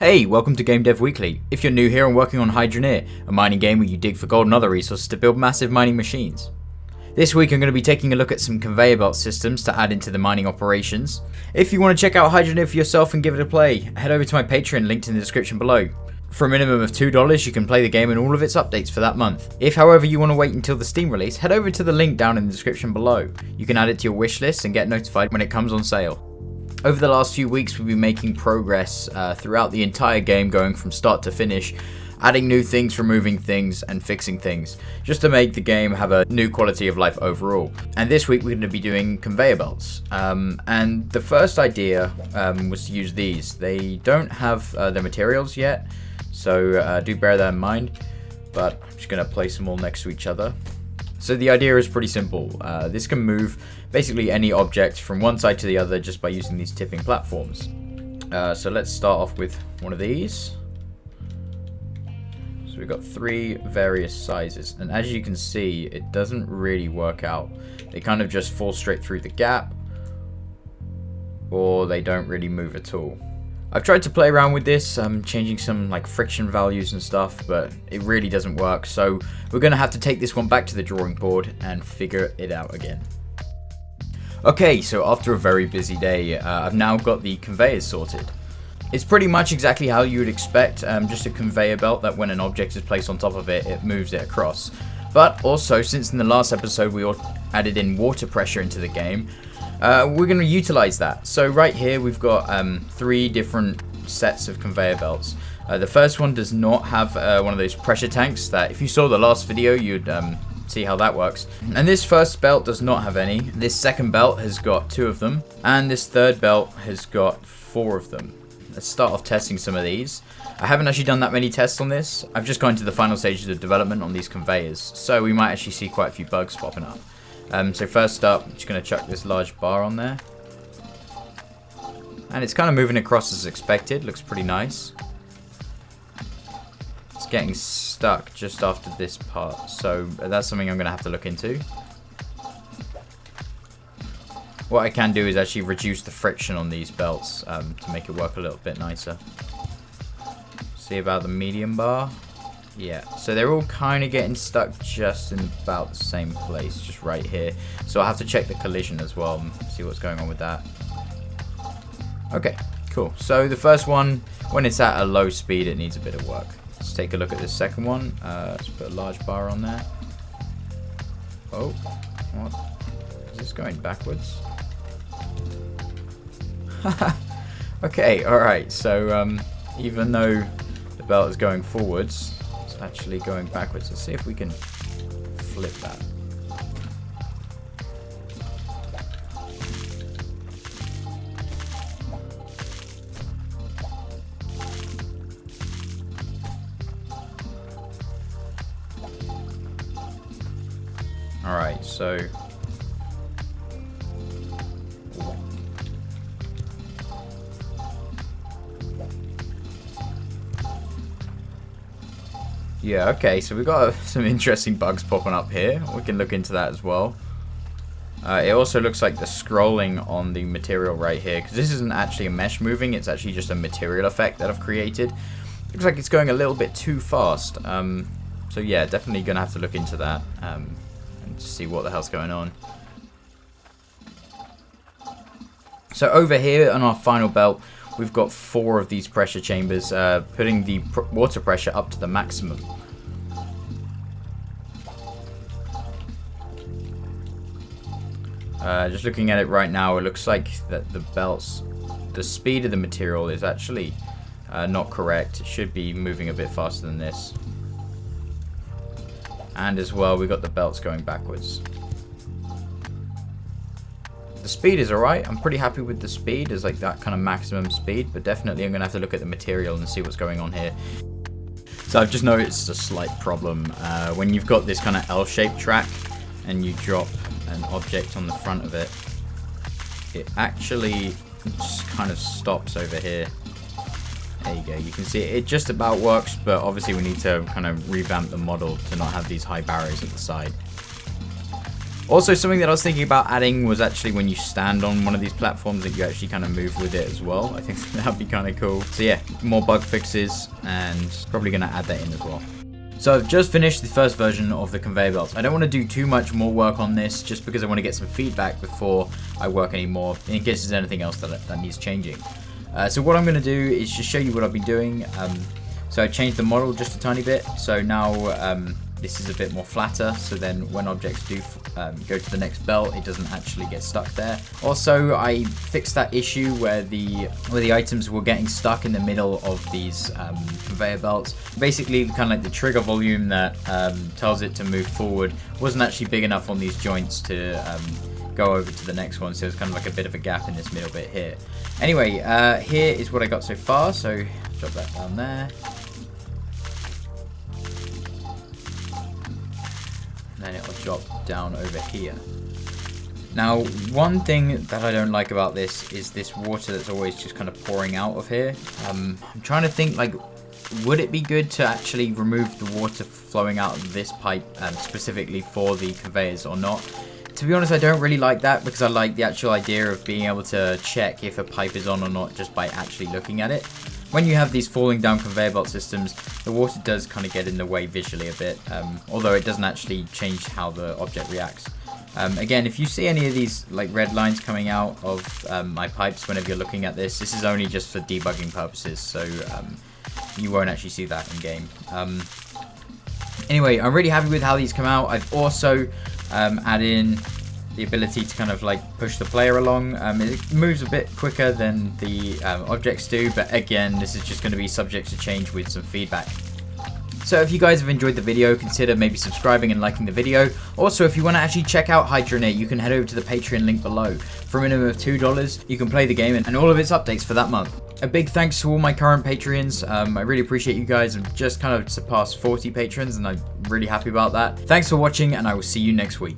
Hey, welcome to Game Dev Weekly. If you're new here, I'm working on Hydroneer, a mining game where you dig for gold and other resources to build massive mining machines. This week I'm going to be taking a look at some conveyor belt systems to add into the mining operations. If you want to check out Hydroneer for yourself and give it a play, head over to my Patreon linked in the description below. For a minimum of $2, you can play the game and all of its updates for that month. If however you want to wait until the Steam release, head over to the link down in the description below. You can add it to your wish list and get notified when it comes on sale. Over the last few weeks we've been making progress throughout the entire game, going from start to finish, adding new things, removing things and fixing things, just to make the game have a new quality of life overall. And this week we're going to be doing conveyor belts. And the first idea was to use these. They don't have the materials yet, so do bear that in mind, but I'm just going to place them all next to each other. So the idea is pretty simple. This can move basically any object from one side to the other just by using these tipping platforms. So let's start off with one of these. So we've got three various sizes, and as you can see, it doesn't really work out. They kind of just fall straight through the gap, or they don't really move at all. I've tried to play around with this, changing some like friction values and stuff, but it really doesn't work. So we're going to have to take this one back to the drawing board and figure it out again. Okay, so after a very busy day, I've now got the conveyors sorted. It's pretty much exactly how you would expect, just a conveyor belt that when an object is placed on top of it, it moves it across. But also, since in the last episode we added in water pressure into the game, we're going to utilize that. So right here we've got three different sets of conveyor belts. The first one does not have one of those pressure tanks that if you saw the last video you'd see how that works. And this first belt does not have any. This second belt has got two of them, and this third belt has got four of them. Let's start off testing some of these. I haven't actually done that many tests on this. I've just gone to the final stages of development on these conveyors, so we might actually see quite a few bugs popping up. So first up, I'm just going to chuck this large bar on there. And it's kind of moving across as expected. Looks pretty nice. It's getting stuck just after this part, so that's something I'm going to have to look into. What I can do is actually reduce the friction on these belts to make it work a little bit nicer. See about the medium bar. Yeah, so they're all kind of getting stuck just in about the same place, just right here. So I'll have to check the collision as well and see what's going on with that. Okay, cool. So the first one, when it's at a low speed, it needs a bit of work. Let's take a look at this second one. Let's put a large bar on there. Oh, what? Is this going backwards? Okay, alright, so even though the belt is going forwards, actually going backwards. Let's see if we can flip that. Alright, so yeah, okay, so we've got some interesting bugs popping up here. We can look into that as well. It also looks like the scrolling on the material right here, because this isn't actually a mesh moving, it's actually just a material effect that I've created. Looks like it's going a little bit too fast. So yeah, definitely going to have to look into that and see what the hell's going on. So over here on our final belt, we've got four of these pressure chambers, putting the water pressure up to the maximum. Just looking at it right now, it looks like that the speed of the material is actually not correct. It should be moving a bit faster than this. And as well, we got the belts going backwards. The speed is alright. I'm pretty happy with the speed as like that kind of maximum speed, but definitely I'm going to have to look at the material and see what's going on here. So I've just noticed a slight problem. When you've got this kind of L-shaped track and you drop an object on the front of it, it actually just kind of stops over here. There you go. You can see it just about works, but obviously we need to kind of revamp the model to not have these high barriers at the side. Also, something that I was thinking about adding was actually when you stand on one of these platforms that you actually kind of move with it as well. I think that'd be kind of cool. So yeah, more bug fixes, and probably going to add that in as well. So I've just finished the first version of the conveyor belts. I don't want to do too much more work on this just because I want to get some feedback before I work any more, in case there's anything else that needs changing. So what I'm going to do is just show you what I've been doing. So I changed the model just a tiny bit. So now this is a bit more flatter, so then when objects do go to the next belt, it doesn't actually get stuck there. Also, I fixed that issue where the items were getting stuck in the middle of these conveyor belts. Basically, kind of like the trigger volume that tells it to move forward wasn't actually big enough on these joints to go over to the next one, so it's kind of like a bit of a gap in this middle bit here. Anyway, here is what I got so far, so drop that down there. Then it'll drop down over here. Now, one thing that I don't like about this is this water that's always just kind of pouring out of here. I'm trying to think, like, would it be good to actually remove the water flowing out of this pipe specifically for the conveyors or not? To be honest, I don't really like that because I like the actual idea of being able to check if a pipe is on or not just by actually looking at it. When you have these falling down conveyor belt systems, the water does kind of get in the way visually a bit, although it doesn't actually change how the object reacts. Again, if you see any of these like red lines coming out of my pipes whenever you're looking at this is only just for debugging purposes, so you won't actually see that in game. Anyway, I'm really happy with how these come out. I've also added in the ability to kind of like push the player along. It moves a bit quicker than the objects do, but again, this is just going to be subject to change with some feedback. So if you guys have enjoyed the video, consider maybe subscribing and liking the video. Also, if you want to actually check out Hydra, you can head over to the Patreon link below. For a minimum of $2, you can play the game and all of its updates for that month. A big thanks to all my current Patreons. I really appreciate you guys. I've just kind of surpassed 40 patrons and I'm really happy about that. Thanks for watching, and I will see you next week.